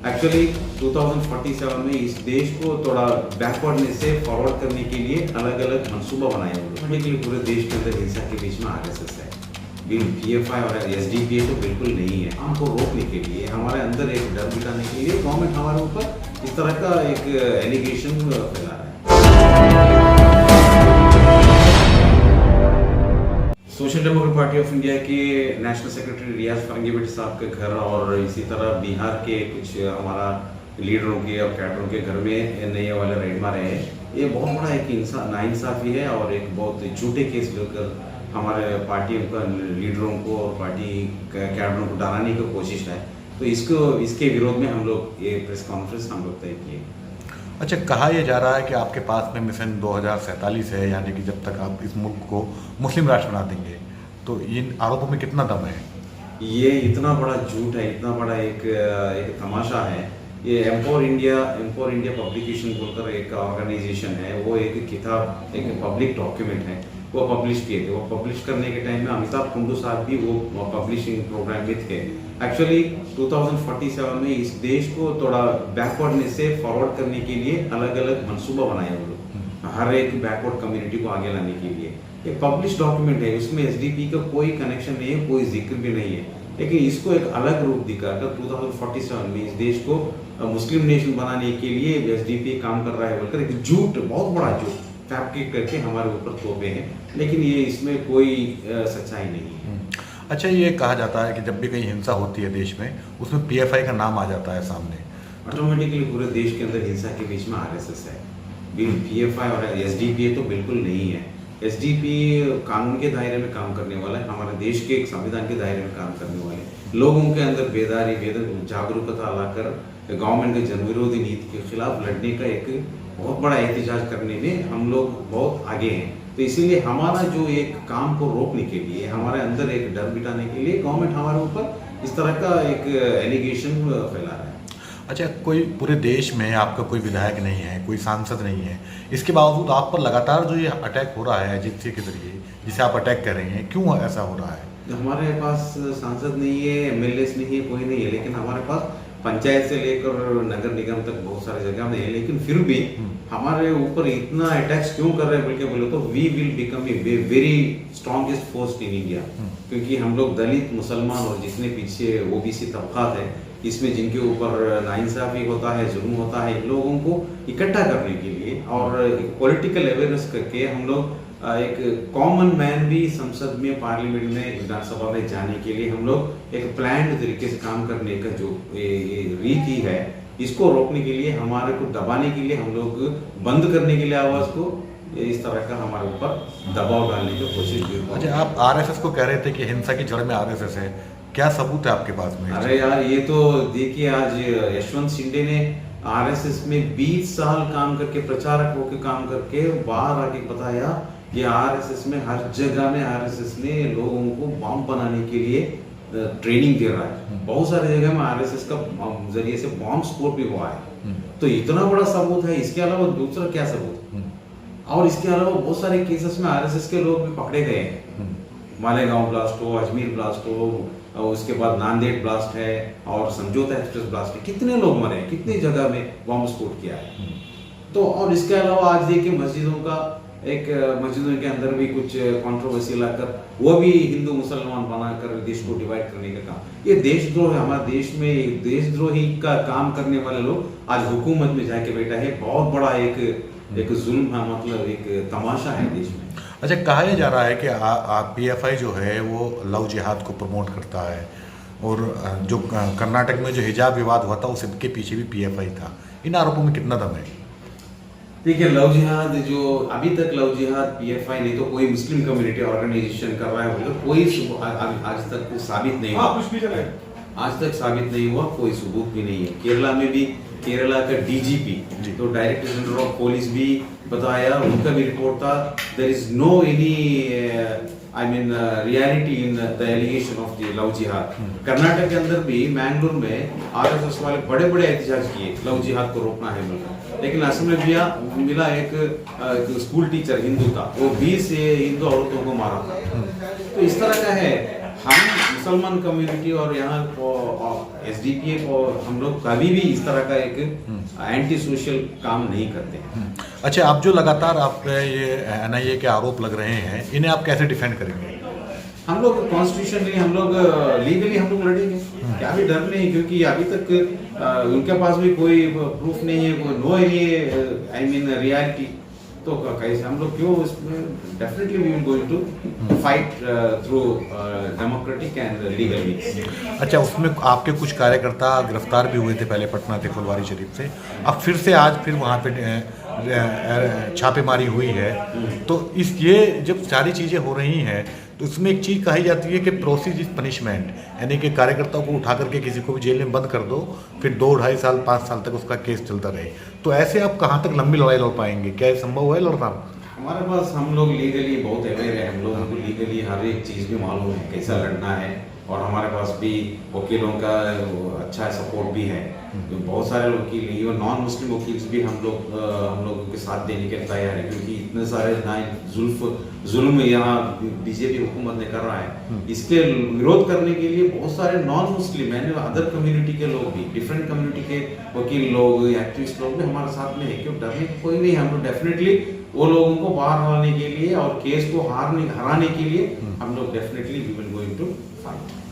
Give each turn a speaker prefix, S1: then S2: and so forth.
S1: Actually 2047 में इस देश को थोड़ा बैकवर्डनेस से फॉरवर्ड करने के लिए अलग अलग मंसूबा बनाए हुए हैं। पूरे देश के अंदर हिंसा के बीच में आरएसएस है, पीएफआई और एसडीपीए तो बिल्कुल नहीं है। हमको रोकने के लिए, हमारे अंदर एक डर बिठाने के लिए गवर्नमेंट हमारे ऊपर इस तरह का एक एलिगेशन फैला रहा है। Social democratic party of India के नेशनल सेक्रेटरी रियाज फरंगी भट्ट साहब के घर और इसी तरह बिहार के कुछ हमारा लीडरों के और कैडरों के घर में नए वाले रेड मारे हैं। ये बहुत बड़ा एक नाइंसाफी है और एक बहुत झूठे केस लेकर हमारे पार्टी का लीडरों को और पार्टी कैडरों को डराने की कोशिश है। तो इसके विरोध में हम लोग ये प्रेस कॉन्फ्रेंस हम लोग तय किए।
S2: अच्छा, कहा यह जा रहा है कि आपके पास में मिशन 2047 है, यानी कि जब तक आप इस मुल्क को मुस्लिम राष्ट्र बना देंगे, तो इन आरोपों में कितना दम है?
S1: ये इतना बड़ा झूठ है, इतना बड़ा एक तमाशा है। ये एम्पावर इंडिया पब्लिकेशन बोलकर एक ऑर्गेनाइजेशन है, वो एक किताब, एक पब्लिक डॉक्यूमेंट है, वो पब्लिश किए थे। वो पब्लिश करने के टाइम में अमिताभ कुंडू साहब भी वो पब्लिशिंग प्रोग्राम में थे। एक्चुअली 2047 में इस देश को थोड़ा बैकवर्डनेस से फॉरवर्ड करने के लिए अलग अलग मंसूबा बनाए हुए लोग, हर एक बैकवर्ड कम्युनिटी को आगे लाने के लिए। एक पब्लिश डॉक्यूमेंट है, उसमें एसडीपी का कोई कनेक्शन नहीं है, कोई जिक्र भी नहीं है। लेकिन इसको एक अलग रूप दिखाकर 2047 में इस देश को मुस्लिम नेशन बनाने के लिए एसडीपी काम कर रहा है बोलकर एक झूठ, बहुत बड़ा झूठ फैब्रिकेट करके हमारे ऊपर थोपे हैं। लेकिन ये इसमें कोई सच्चाई नहीं है।
S2: अच्छा, ये कहा जाता है कि जब भी कहीं हिंसा होती है देश में, उसमें पीएफआई का नाम आ जाता है सामने।
S1: ऑटोमेटिकली पूरे देश के अंदर हिंसा के बीच में आरएसएस है। पीएफआई और एसडीपी तो बिल्कुल नहीं है। एसडीपी कानून के दायरे में काम करने वाला है, हमारे देश के संविधान के दायरे में काम करने वाले लोगों के अंदर जागरूकता लाकर गवर्नमेंट के जनविरोधी नीति के खिलाफ लड़ने का एक बहुत बड़ा एहतजाज करने में हम लोग बहुत आगे हैं। तो इसीलिए हमारा जो एक काम को रोकने के लिए, हमारे अंदर एक डर बिठाने के लिए गवर्नमेंट हमारे ऊपर इस तरह का एक एलिगेशन फैला रहा है।
S2: अच्छा, कोई पूरे देश में आपका कोई विधायक नहीं है, कोई सांसद नहीं है, इसके बावजूद आप पर लगातार जो ये अटैक हो रहा है एजेंसी के जरिए, जिसे आप अटैक कर रहे हैं, क्यों ऐसा हो रहा है?
S1: हमारे पास सांसद नहीं है, एमएलए नहीं है, कोई नहीं है, लेकिन हमारे पास पंचायत से लेकर नगर निगम तक बहुत सारी जगह में है। लेकिन फिर भी हमारे ऊपर इतना अटैक्स क्यों कर रहे हैं बोले तो we will become a very strongest force in India. क्योंकि हम लोग दलित, मुसलमान और जितने पीछे ओबीसी तबकात है, इसमें जिनके ऊपर नाइंसाफी होता है, जुल्म होता है, इन लोगों को इकट्ठा करने के लिए और पॉलिटिकल अवेयरनेस करके हम लोग एक कॉमन मैन भी संसद में, पार्लियामेंट में, विधानसभा में जाने के लिए हम लोग एक प्लान्ड तरीके से काम करने का जो रीति है, इसको रोकने के लिए, हमारे को दबाने के लिए, हम लोग बंद करने के लिए आवाज को इस तरह का हमारे ऊपर दबाव डालने की कोशिश भी।
S2: अच्छा, आप आरएसएस को कह रहे थे कि हिंसा की जड़ में आरएसएस है, क्या सबूत है आपके पास में?
S1: अरे यार, ये तो देखिए, आज यशवंत शिंदे ने आरएसएस में 20 साल काम करके, प्रचारक होकर काम करके बाहर आके बताया कि आरएसएस में हर जगह में आरएसएस ने लोगों को बॉम्ब बनाने के लिए ट्रेनिंग दे रहा है। बहुत सारी जगह में आरएसएस का जरिए से बॉम्ब स्फोट भी हुआ है। तो इतना बड़ा सबूत है, इसके अलावा दूसरा क्या सबूत? और इसके अलावा बहुत सारे केसेस में आरएसएस के लोग भी पकड़े गए हैं। मालेगांव ब्लास्ट हो, अजमेर ब्लास्ट हो, और उसके बाद नांदेड़ ब्लास्ट है और समझौता एक्सप्रेस ब्लास्ट है। कितने लोग मरे, कितनी जगह में बॉम्ब स्फोट किया है। तो और इसके अलावा आज देखिए मस्जिदों के अंदर भी कुछ कंट्रोवर्सी लाकर वो भी हिंदू मुसलमान बनाकर देश को डिवाइड करने का काम, ये देशद्रोह है। हमारे देश में देशद्रोही का काम करने वाले लोग आज हुकूमत में जाके बैठा है। बहुत बड़ा एक जुल्म है, मतलब एक तमाशा है देश में।
S2: अच्छा, कहा यह जा रहा है कि पीएफआई जो है वो लव जिहाद को प्रमोट करता है, और जो कर्नाटक में जो हिजाब विवाद हुआ था उसके पीछे भी पीएफआई था। इन आरोपों में कितना दम है?
S1: देखिए, लव जिहाद जो अभी तक लव जिहाद पीएफआई नहीं तो कोई मुस्लिम कम्युनिटी ऑर्गेनाइजेशन कर रहा है, कोई आज तक साबित नहीं हुआ। आज तक साबित नहीं हुआ, कोई सबूत भी नहीं है। केरला में भी केरला का डीजीपी तो डायरेक्टर जनरल ऑफ पुलिस भी बताया, उनका भी रिपोर्ट था, there is no any reality in the allegation of the love जिहाद। कर्नाटक के अंदर भी मैंगलोर में आरएसएस वाले बड़े बड़े एहतजाज किए लव जिहाद को रोकना है बोलकर, लेकिन असम में मिला एक स्कूल टीचर हिंदू था, वो 20 हिंदू औरतों को मारा था। तो इस तरह का है। हम मुसलमान कम्युनिटी और यहाँ एसडीपीए को हम लोग कभी भी इस तरह का एक एंटी सोशल काम नहीं करते हैं।
S2: अच्छा, आप जो लगातार आप पे ये एनआईए के आरोप लग रहे हैं, इन्हें आप कैसे डिफेंड करेंगे?
S1: हम लोग कॉन्स्टिट्यूशनली हम लोग लीगली हम लोग लड़ेंगे, क्या भी डर नहीं, क्योंकि अभी तक उनके पास भी कोई प्रूफ नहीं है, कोई नो आई मीन रियलिटी, तो कैसे हम लोग क्यों इसमें definitely we will going to fight through democratic and legal means.
S2: अच्छा, उसमें आपके कुछ कार्यकर्ता गिरफ्तार भी हुए थे पहले पटना के फुलवारी शरीफ से, अब फिर से आज फिर वहाँ पे छापेमारी हुई है, तो ये जब सारी चीज़ें हो रही हैं तो इसमें एक चीज़ कही जाती है कि प्रोसीज इज पनिशमेंट, यानी कि कार्यकर्ताओं को उठा करके किसी को भी जेल में बंद कर दो, फिर 2, 2.5 साल 5 साल तक उसका केस चलता रहे, तो ऐसे आप कहाँ तक लंबी लड़ाई लड़ पाएंगे? क्या ये संभव है लड़ना?
S1: हमारे पास हम लोग लीगली बहुत अवेयर है, हम लोगों को लीगली हर एक चीज़ भी मालूम है कैसा लड़ना है, और हमारे पास भी वकीलों का अच्छा सपोर्ट भी है, तो बहुत सारे वकील इवन नॉन मुस्लिम वकील भी हम लोगों के साथ देने के तैयार है, क्योंकि इतने सारे जुल्म यहाँ बीजेपी हुकूमत ने कर रहा है, इसके विरोध करने के लिए बहुत सारे नॉन मुस्लिम यानी अदर कम्युनिटी के लोग भी, डिफरेंट कम्युनिटी के वकील लोग, एक्टिविस्ट लोग भी हमारे साथ में है, क्यों डरने की कोई नहीं, हम लोग डेफिनेटली वो लोगों को बाहर लाने के लिए और केस को हराने के लिए हम लोग definitely we will going to fight.